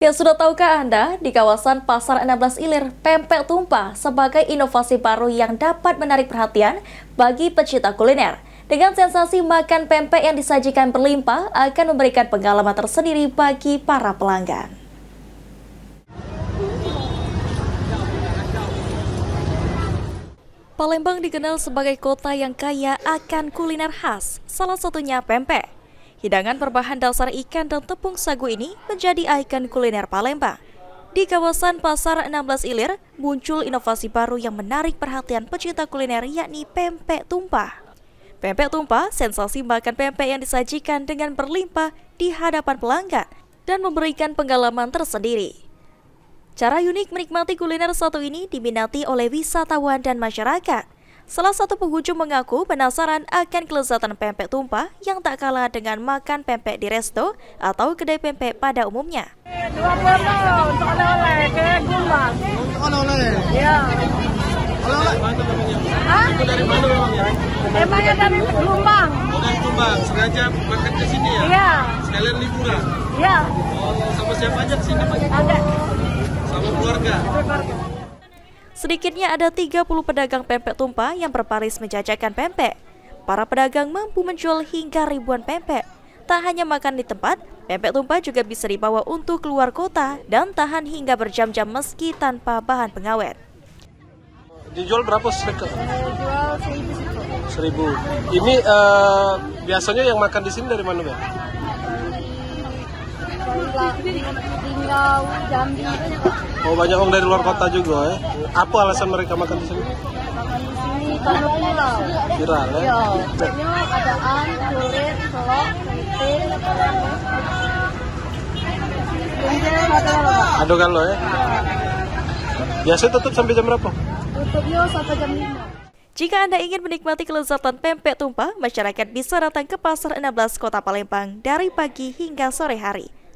Ya, sudah tahukah Anda, di kawasan Pasar 16 Ilir, pempek tumpah sebagai inovasi baru yang dapat menarik perhatian bagi pecinta kuliner. Dengan sensasi makan pempek yang disajikan berlimpah, akan memberikan pengalaman tersendiri bagi para pelanggan. Palembang dikenal sebagai kota yang kaya akan kuliner khas, salah satunya pempek. Hidangan berbahan dasar ikan dan tepung sagu ini menjadi ikon kuliner Palembang. Di kawasan Pasar 16 Ilir, muncul inovasi baru yang menarik perhatian pecinta kuliner, yakni pempek tumpah. Pempek tumpah, sensasi makan pempek yang disajikan dengan berlimpah di hadapan pelanggan dan memberikan pengalaman tersendiri. Cara unik menikmati kuliner satu ini diminati oleh wisatawan dan masyarakat. Salah satu pengunjung mengaku penasaran akan kelezatan pempek tumpah yang tak kalah dengan makan pempek di resto atau kedai pempek pada umumnya. 20 untuk oleh-oleh ke Gumbang. Untuk oleh-oleh? Iya. Oleh-oleh? Hah? Itu dari mana memangnya? Emangnya dari Gumbang? Oh, dari Tumbang. Sengaja makan ke sini ya? Iya. Sekalian liburan? Iya. Oh, sama siapa aja ke sini, Pak? Ada. Sama keluarga? Sedikitnya ada 30 pedagang pempek tumpah yang berbaris menjajakan pempek. Para pedagang mampu menjual hingga ribuan pempek. Tak hanya makan di tempat, pempek tumpah juga bisa dibawa untuk keluar kota dan tahan hingga berjam-jam meski tanpa bahan pengawet. Dijual berapa sedekat? Jual 1.000. 1.000. Ini biasanya yang makan di sini dari mana, Mbak? Tinggal Jambi. Oh, banyak orang dari luar kota juga ya? Apa alasan mereka makan di sini? Makan di sini karena pulau. Viral ya? Iya. Banyak adaan, kulit, telur, tempe. Ada kalau ya? Biasanya tutup sampai jam berapa? Tutupnya sampai jam 5. Jika Anda ingin menikmati kelezatan pempek tumpah, masyarakat bisa datang ke Pasar 16 Kota Palembang dari pagi hingga sore hari.